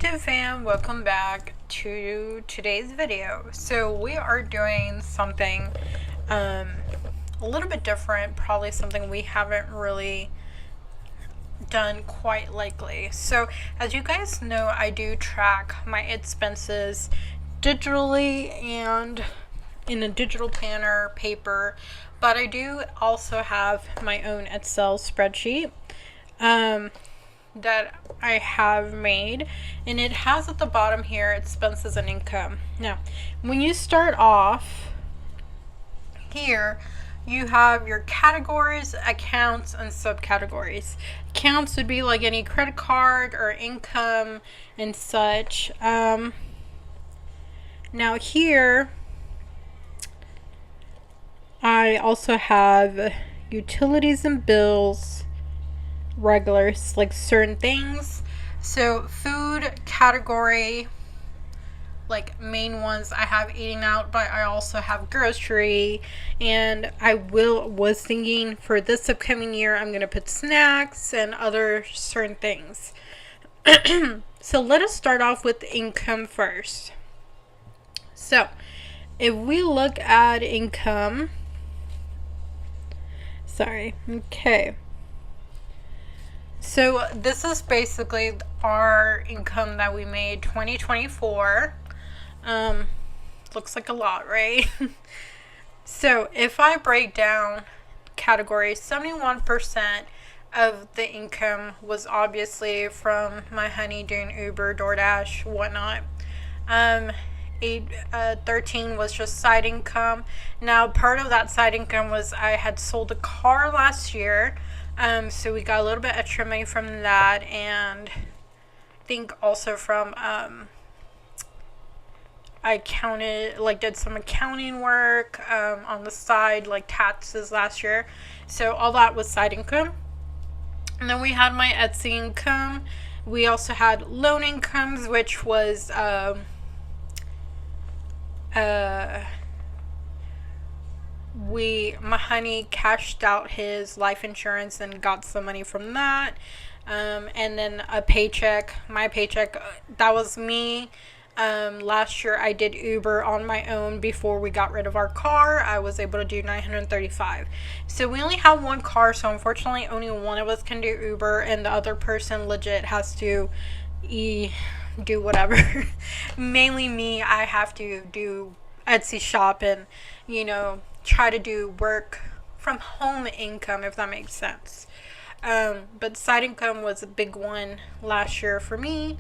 YouTube fam, welcome back to today's video. So we are doing something a little bit different, probably something we haven't really done quite lately. So as you guys know, I do track my expenses digitally and in a digital planner paper, but I do also have my own Excel spreadsheet that I have made, and it has at the bottom here expenses and income. Now when you start off here, you have your categories, accounts, and subcategories. Accounts would be like any credit card or income and such. Now here I also have utilities and bills, regulars, like certain things. So food category, like main ones, I have eating out, but I also have grocery, and I was thinking for this upcoming year I'm gonna put snacks and other certain things. So let us start off with income first. So if we look at income, okay, so this is basically our income that we made 2024. Looks like a lot, right? So if I break down categories, 71% of the income was obviously from my honey doing Uber, DoorDash, whatnot. 13 was just side income. Now part of that side income was I had sold a car last year, so we got a little bit extra money from that, and I think also from I did some accounting work on the side, like taxes last year. So all that was side income. And then we had my Etsy income. We also had loan incomes, which was my honey cashed out his life insurance and got some money from that. And then my paycheck, that was me. Last year I did Uber on my own before we got rid of our car. I was able to do $935. So we only have one car, so unfortunately only one of us can do Uber, and the other person legit has to do whatever. Mainly me, I have to do Etsy shop and, try to do work from home income, if that makes sense. But side income was a big one last year for me,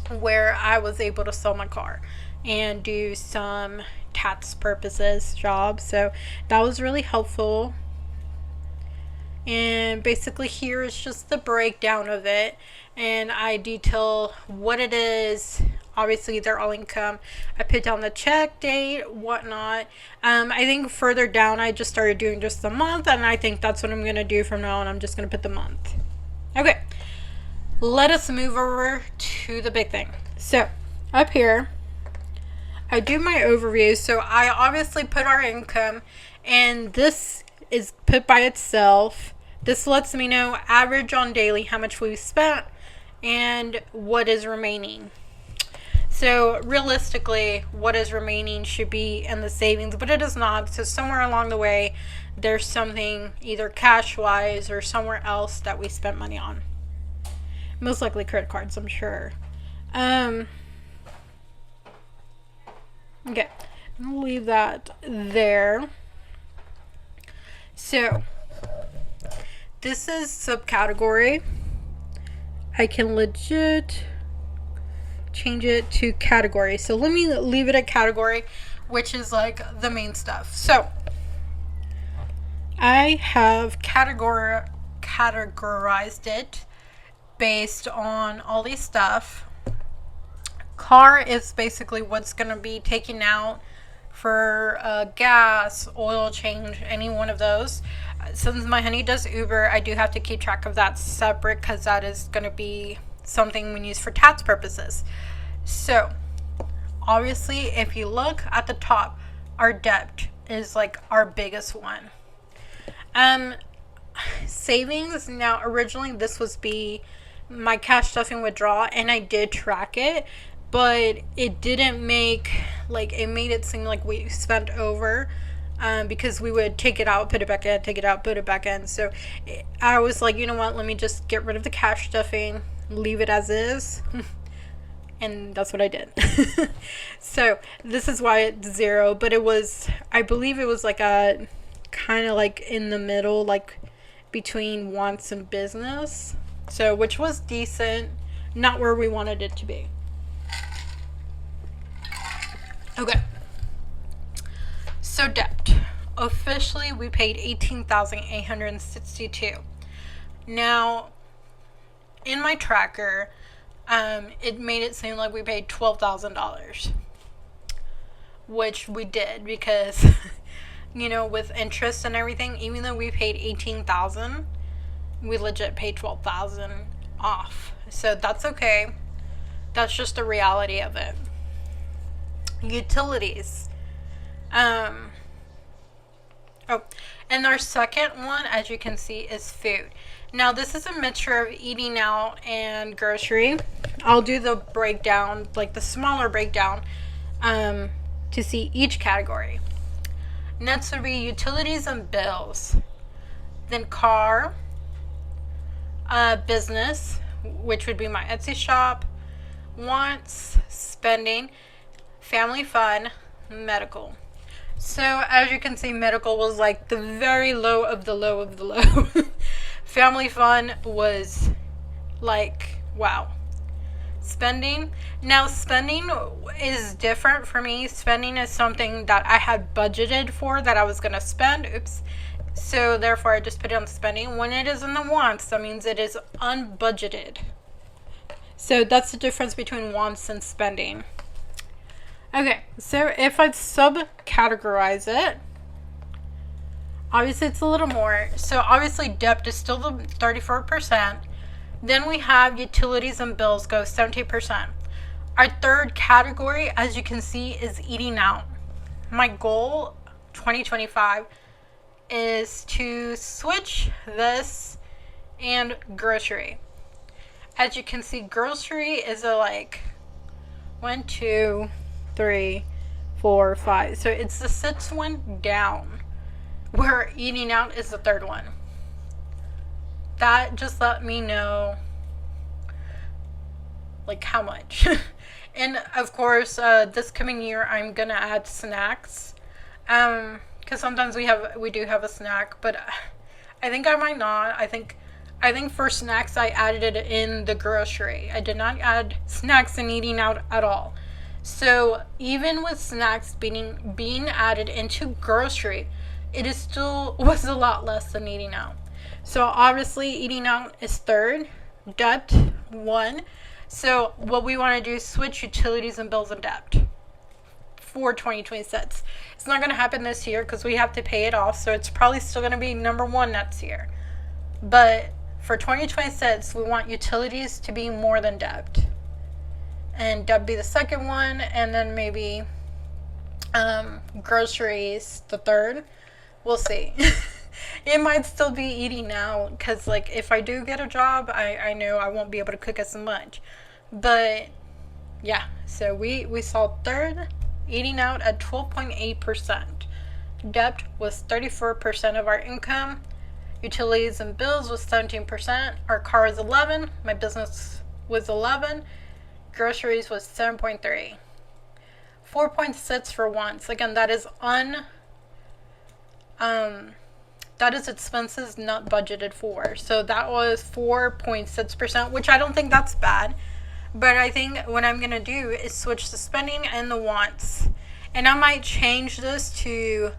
where I was able to sell my car and do some tax purposes jobs. So that was really helpful. And basically here is just the breakdown of it, and I detail what it is. Obviously they're all income. I put down the check date, whatnot. I think further down I just started doing just the month, and I think that's what I'm going to do from now on. I'm just going to put the month. Okay, let us move over to the big thing. So up here I do my overview. So I obviously put our income, and this is put by itself. This lets me know average on daily how much we've spent and what is remaining. So realistically, what is remaining should be in the savings, but it is not. So somewhere along the way there's something either cash wise or somewhere else that we spent money on. Most likely credit cards, I'm sure. Okay, I'll leave that there. So this is subcategory. I can legit change it to category. So let me leave it at category, which is like the main stuff. So I have categorized it based on all these stuff. Car is basically what's going to be taken out for gas, oil change, any one of those. Since my honey does Uber, I do have to keep track of that separate, because that is going to be something we use for tax purposes. So obviously if you look at the top, our debt is like our biggest one. Savings, now originally this was be my cash stuffing withdrawal, and I did track it, but it didn't make, like, it made it seem like we spent over. Because we would take it out, put it back in, take it out, put it back in. So I was like, you know what, let me just get rid of the cash stuffing, leave it as is. And that's what I did. So this is why it's 0, but it was, I believe it was like a kind of like in the middle, like between wants and business. So, which was decent, not where we wanted it to be. Okay. So debt. Officially, we paid $18,862. Now, in my tracker, it made it seem like we paid $12,000, which we did because, with interest and everything, even though we paid $18,000, we legit paid $12,000 off. So that's okay. That's just the reality of it. Utilities. And our second one, as you can see, is food. Now, this is a mixture of eating out and grocery. I'll do the breakdown, like the smaller breakdown, to see each category. Next would be utilities and bills. Then car, business, which would be my Etsy shop, wants, spending, family fun, medical. So as you can see, medical was like the very low of the low of the low. Family fun was like, wow. Spending. Now, spending is different for me. Spending is something that I had budgeted for that I was going to spend. Oops. So therefore, I just put it on spending. When it is in the wants, that means it is unbudgeted. So that's the difference between wants and spending. Okay, so if I subcategorize it, obviously it's a little more. So obviously debt is still the 34%. Then we have utilities and bills go 70%. Our third category, as you can see, is eating out. My goal 2025 is to switch this and grocery. As you can see, grocery is a like 1, 2, 3, 4, 5. So it's the 6th one down, where eating out is the 3rd one. That just let me know like how much. And of course, this coming year I'm gonna add snacks, because sometimes we do have a snack, but I think I might not. I think for snacks I added it in the grocery. I did not add snacks in eating out at all. So even with snacks being added into grocery, it is still was a lot less than eating out. So obviously eating out is 3rd, debt 1. So what we want to do is switch utilities and bills and debt for 2026. It's not going to happen this year because we have to pay it off. So it's probably still going to be number 1 next year. But for 2026, we want utilities to be more than debt. And debt be the 2nd one, and then maybe groceries the 3rd. We'll see. It might still be eating out because, like, if I do get a job, I know I won't be able to cook as much. But yeah, so we saw 3rd eating out at 12.8%. Debt was 34% of our income. Utilities and bills was 17%. Our car is 11. My business was 11. Groceries was 7.3. 4.6 for wants. Again, that is that is expenses not budgeted for. So that was 4.6%, which I don't think that's bad. But I think what I'm going to do is switch the spending and the wants. And I might change this to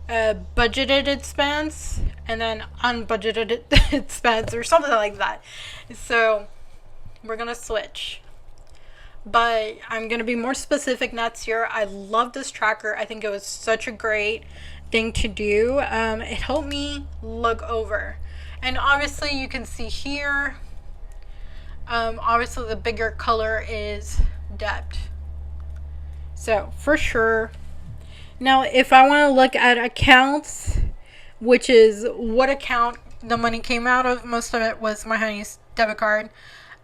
budgeted expense and then unbudgeted expense or something like that. So we're going to switch. But I'm going to be more specific next year. I love this tracker. I think it was such a great thing to do. It helped me look over. And obviously you can see here, obviously the bigger color is debt. So for sure. Now if I want to look at accounts, which is what account the money came out of, most of it was my honey's debit card.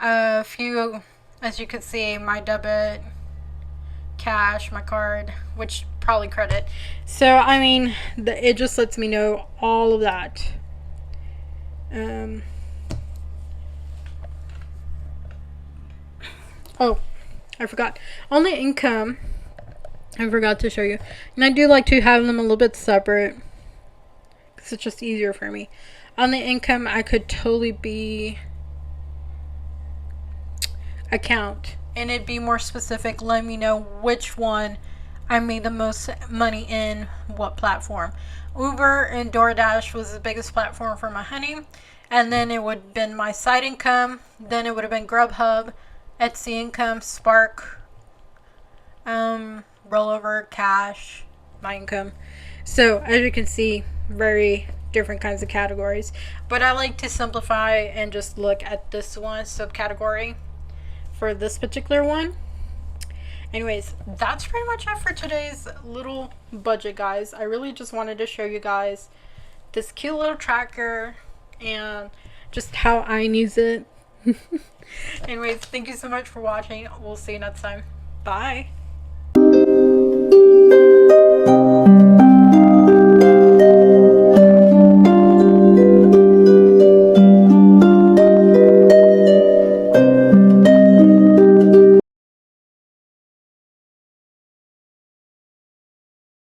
a few, as you can see, my debit, cash, my card, which probably credit. So I mean, it just lets me know all of that. Oh, I forgot. On the income, I forgot to show you. And I do like to have them a little bit separate because it's just easier for me. On the income, I could totally be account, and it'd be more specific. Let me know which one I made the most money in what platform. Uber and DoorDash was the biggest platform for my honey. And then it would have been my side income. Then it would have been Grubhub, Etsy income, Spark, rollover, cash, my income. So as you can see, very different kinds of categories. But I like to simplify and just look at this one subcategory for this particular one. Anyways, that's pretty much it for today's little budget, guys. I really just wanted to show you guys this cute little tracker and just how I use it. Anyways, thank you so much for watching. We'll see you next time. Bye.